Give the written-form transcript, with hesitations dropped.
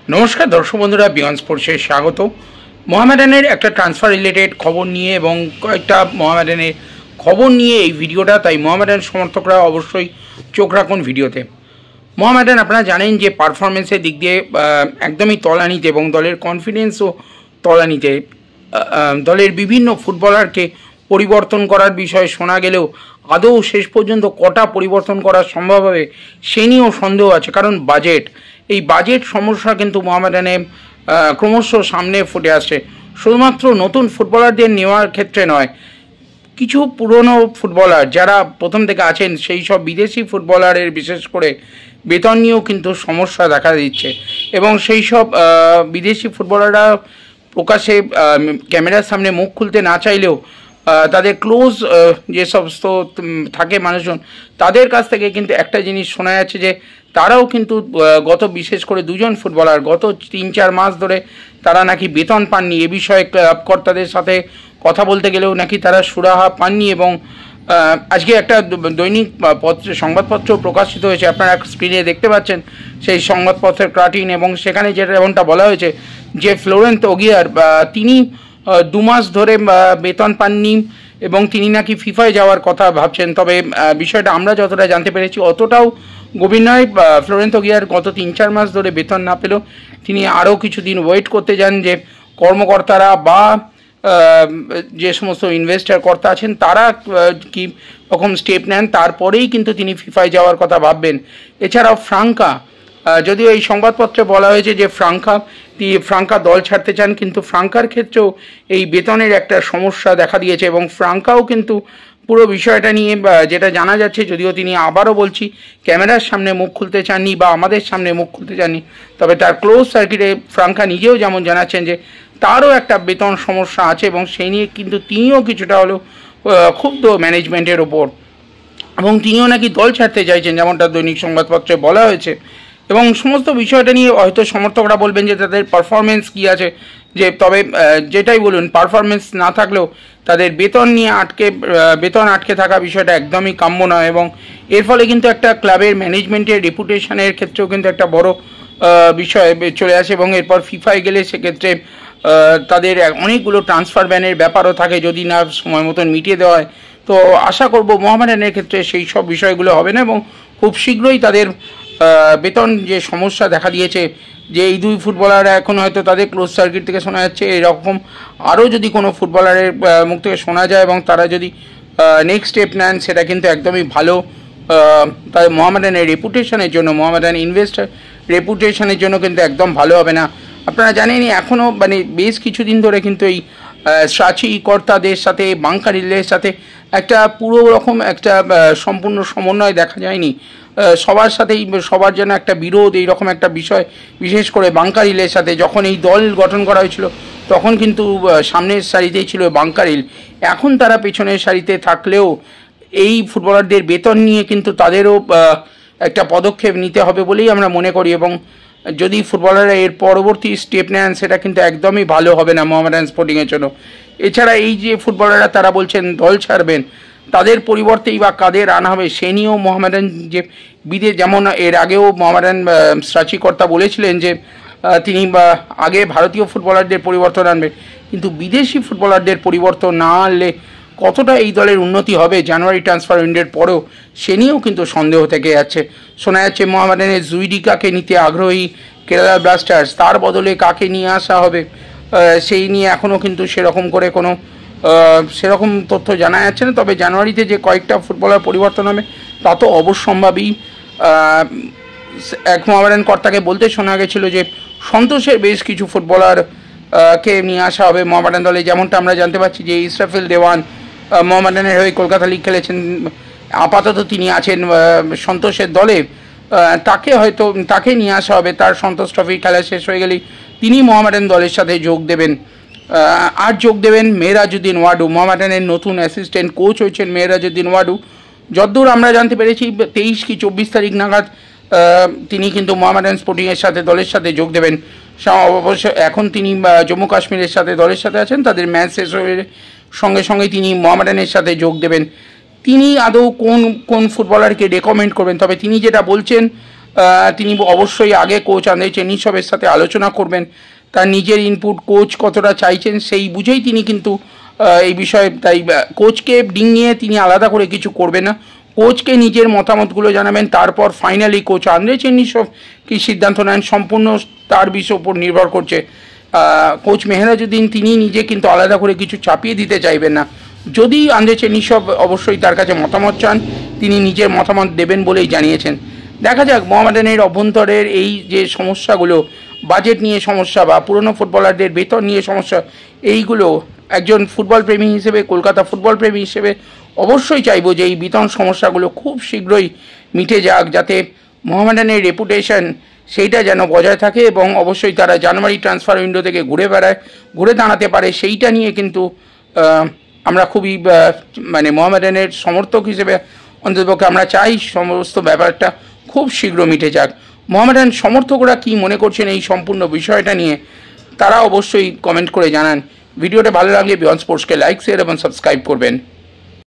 নমস্কার দর্শক বন্ধুরা, বিয়ন্ড স্পোর্টসে স্বাগত। মোহামেডানের একটা ট্রান্সফার রিলেটেড খবর নিয়ে এবং কয়েকটা মোহামেডানের খবর নিয়ে এই ভিডিওটা, তাই মোহামেডান সমর্থকরা অবশ্যই চোখ রাখুন ভিডিওতে। মোহামেডান আপনারা জানেন যে পারফরমেন্সের দিক দিয়ে একদমই তলানিতে এবং দলের কনফিডেন্সও তলানিতে। দলের বিভিন্ন ফুটবলারকে পরিবর্তন করার বিষয়ে শোনা গেলেও আদৌ শেষ পর্যন্ত কটা পরিবর্তন করা সম্ভব হবে সে নিয়েও সন্দেহ আছে, কারণ এই বাজেট সমস্যা কিন্তু মোহামেডানে ক্রমশ সামনে ফুটে আসছে। শুধুমাত্র নতুন ফুটবলারদের নেওয়ার ক্ষেত্রে নয়, কিছু পুরনো ফুটবলার যারা প্রথম থেকে আছেন সেই সব বিদেশি ফুটবলারের বিশেষ করে বেতন নিয়েও কিন্তু সমস্যা দেখা দিচ্ছে এবং সেই সব বিদেশি ফুটবলাররা প্রকাশ্যে ক্যামেরার সামনে মুখ খুলতে না চাইলেও তাদের ক্লোজ যে সমস্ত থাকে মানুষজন, তাদের কাছ থেকে কিন্তু একটা জিনিস শোনা যাচ্ছে যে তারাও কিন্তু বিশেষ করে দুজন ফুটবলার গত 3-4 মাস ধরে তারা নাকি বেতন পাননি। এ বিষয়ে ক্লাব কর্তাদের সাথে কথা বলতে গেলেও নাকি তারা সুরাহা পাননি এবং আজকে একটা দৈনিক সংবাদপত্র প্রকাশিত হয়েছে, আপনারা স্ক্রিনে দেখতে পাচ্ছেন সেই সংবাদপত্রের কাটিং, এবং সেখানে যেমনটা বলা হয়েছে যে ফ্লোরেন্তো ওগিয়ার তিনি 2 মাস ধরে বেতন পাননি এবং তিনি নাকি ফিফায় যাওয়ার কথা ভাবছেন। তবে বিষয়টা আমরা যতটা জানতে পেরেছি অতটাও গভীর নয়। ফ্লোরেন্তো ওগিয়ার গত 3-4 মাস ধরে বেতন না পেলেও তিনি আরও কিছুদিন ওয়েট করতে যান যে কর্মকর্তারা বা যে সমস্ত ইনভেস্টার কর্তা আছেন তারা কি রকম স্টেপ নেন, তারপরেই কিন্তু তিনি ফিফায় যাওয়ার কথা ভাববেন। এছাড়াও ফ্রাঙ্কা, যদিও এই সংবাদপত্রে বলা হয়েছে যে ফ্রাঙ্কা দল ছাড়তে চান, কিন্তু ফ্রাঙ্কার ক্ষেত্রেও এই বেতনের একটা সমস্যা দেখা দিয়েছে এবং ফ্রাঙ্কাও কিন্তু পুরো বিষয়টা নিয়ে যেটা জানা যাচ্ছে, যদিও তিনি আবারও বলছি ক্যামেরার সামনে মুখ খুলতে চাননি বা আমাদের সামনে মুখ খুলতে চাননি, তবে তার ক্লোজ সার্কিটে ফ্রাঙ্কা নিজেও যেমন জানাচ্ছেন যে তারও একটা বেতন সমস্যা আছে এবং সেই নিয়ে কিন্তু তিনিও কিছুটা হলেও ক্ষুব্ধ ম্যানেজমেন্টের ওপর এবং তিনিও নাকি দল ছাড়তে চাইছেন, যেমনটা দৈনিক সংবাদপত্রে বলা হয়েছে। এবং সমস্ত বিষয়টা নিয়ে হয়তো সমর্থকরা বলবেন যে তাদের পারফরমেন্স কী আছে, যে তবে যেটাই বলুন পারফরমেন্স না থাকলেও তাদের বেতন আটকে থাকা বিষয়টা একদমই কাম্য নয় এবং এর ফলে কিন্তু একটা ক্লাবের ম্যানেজমেন্টের রেপুটেশনের ক্ষেত্রেও কিন্তু একটা বড় বিষয় চলে আসে এবং এরপর ফিফায় গেলে সেক্ষেত্রে তাদের অনেকগুলো ট্রান্সফার ব্যানের ব্যাপারও থাকে যদি না সময় মতন মিটিয়ে দেওয়া হয়। তো আশা করব মোহামেডানের ক্ষেত্রে সেই সব বিষয়গুলো হবে না এবং খুব শীঘ্রই তাদের বেতন যে সমস্যা দেখা দিয়েছে, যে এই 2 ফুটবলার এখন হয়তো তাদের ক্লোজ সার্কিট থেকে শোনা যাচ্ছে, এরকম আরও যদি কোনো ফুটবলারের মুখ থেকে শোনা যায় এবং তারা যদি নেক্সট স্টেপ নেন, সেটা কিন্তু একদমই ভালো তাদের মোহামেডানের রেপুটেশনের জন্য, মোহামেডান ইনভেস্টার রেপুটেশনের জন্য কিন্তু একদম ভালো হবে না। আপনারা জানেনই এখনও বেশ কিছুদিন ধরে কিন্তু এই সাচি কর্তাদের সাথে বাঙ্কারিলের সাথে একটা পুরো রকম একটা সম্পূর্ণ সমন্বয় দেখা যায়নি। সবার সাথেই সবার যেন একটা বিরোধ, এইরকম একটা বিষয়, বিশেষ করে বাঙ্কারিলের সাথে। যখন এই দল গঠন করা হয়েছিল তখন কিন্তু সামনের সারিতেই ছিল বাঙ্কারিল, এখন তারা পেছনের সারিতে থাকলেও এই ফুটবলারদের বেতন নিয়ে কিন্তু তাদেরও একটা পদক্ষেপ নিতে হবে বলেই আমরা মনে করি এবং যদি ফুটবলাররা এর পরবর্তী স্টেপ নেন সেটা কিন্তু একদমই ভালো হবে না মোহামেডান স্পোর্টিংয়ের জন্য। এছাড়া এই যে ফুটবলাররা তারা বলছেন দল ছাড়বেন, তাদের পরিবর্তেই বা কাদের আনা হবে সে নিয়েও মোহামেডান যে যেমন এর আগেও মোহামেডান সৃষ্টিকর্তা বলেছিলেন যে তিনি আগে ভারতীয় ফুটবলারদের পরিবর্তন আনবেন, কিন্তু বিদেশি ফুটবলারদের পরিবর্তন না আনলে কতটা এই দলের উন্নতি হবে জানুয়ারি ট্রান্সফার উইন্ডোর পরেও সে নিয়েও কিন্তু সন্দেহ থেকে যাচ্ছে। শোনা যাচ্ছে মোহামেডানের জুইডিকাকে নিতে আগ্রহী কেরালা ব্লাস্টার্স, তার বদলে কাকে নিয়ে আসা হবে সেই নিয়ে এখনও কিন্তু সেরকম তথ্য জানা যাচ্ছে না। তবে জানুয়ারিতে যে কয়েকটা ফুটবলার পরিবর্তন হবে তা তো অবশ্যম্ভাবী। এক মোহামেডান কর্তাকে বলতে শোনা গেছিল যে সন্তোষের বেশ কিছু ফুটবলারকে নিয়ে আসা হবে মোহামেডান দলে, যেমনটা আমরা জানতে পারছি যে ইসরাফিল দেওয়ান মোহামেডানের হয়ে কলকাতা লিগ খেলেছেন, আপাতত তিনি আছেন সন্তোষের দলে, তাকে নিয়ে আসা হবে। তার সন্তোষ ট্রফি খেলা শেষ হয়ে গেলেই তিনি মোহামেডান দলের সাথে যোগ দেবেন মেহরাজউদ্দিন ওয়াডু। মোহামেডানের নতুন অ্যাসিস্ট্যান্ট কোচ হয়েছেন মেহরাজউদ্দিন ওয়াডু। যতদূর আমরা জানতে পেরেছি 23 কি 24 তারিখ নাগাদ তিনি কিন্তু মোহামেডান স্পোর্টিংয়ের সাথে দলের সাথে যোগ দেবেন। অবশ্য এখন তিনি জম্মু কাশ্মীরের সাথে দলের সাথে আছেন, তাদের ম্যাচ শেষ হয়ে সঙ্গে সঙ্গে তিনি মোহামেডানের সাথে যোগ দেবেন। তিনি আদৌ কোন ফুটবলারকে রেকমেন্ড করবেন, তবে তিনি যেটা বলছেন তিনি অবশ্যই আগে কোচ আন্দ্রে চেরনিসভের সাথে আলোচনা করবেন, তার নিজের ইনপুট কোচ কতটা চাইছেন সেই বুঝেই তিনি কিন্তু এই বিষয়ে, তাই কোচকে ডিঙিয়ে তিনি আলাদা করে কিছু করবেন না, কোচকে নিজের মতামতগুলো জানাবেন, তারপর ফাইনালি কোচ আন্দ্রে চেরনিসভ কী সিদ্ধান্ত নেন সম্পূর্ণ তার বিষয়ের উপর নির্ভর করছে। কোচ মেহরাজউদ্দিন তিনি নিজে কিন্তু আলাদা করে কিছু চাপিয়ে দিতে চাইবেন না, যদি আন্দ্রে চেরনিসভ অবশ্যই তার কাছে মতামত চান তিনি নিজের মতামত দেবেন বলেই জানিয়েছেন। দেখা যাক মোহামেডানের অভ্যন্তরের এই যে সমস্যাগুলো, বাজেট নিয়ে সমস্যা বা পুরনো ফুটবলারদের বেতন নিয়ে সমস্যা, এইগুলো একজন ফুটবল প্রেমী হিসেবে, কলকাতা ফুটবল প্রেমী হিসেবে অবশ্যই চাইবো যে এই বেতন সমস্যাগুলো খুব শীঘ্রই মিটে যাক, যাতে মোহামেডানের রেপুটেশন সেইটা যেন বজায় থাকে এবং অবশ্যই তারা জানুয়ারি ট্রান্সফার উইন্ডো থেকে ঘুরে দাঁড়াতে পারে। সেইটা নিয়ে কিন্তু আমরা খুবই মানে মোহামেডানের সমর্থক হিসেবে অন্ততপক্ষে আমরা চাই সমস্ত ব্যাপারটা খুব শীঘ্র মিটে যাক। মোহামেডান সমর্থকরা কী মনে করছেন এই সম্পূর্ণ বিষয়টা নিয়ে তারা অবশ্যই কমেন্ট করে জানান। ভিডিওটা ভালো লাগলে বিয়ন্ড স্পোর্টসকে লাইক, শেয়ার এবং সাবস্ক্রাইব করবেন।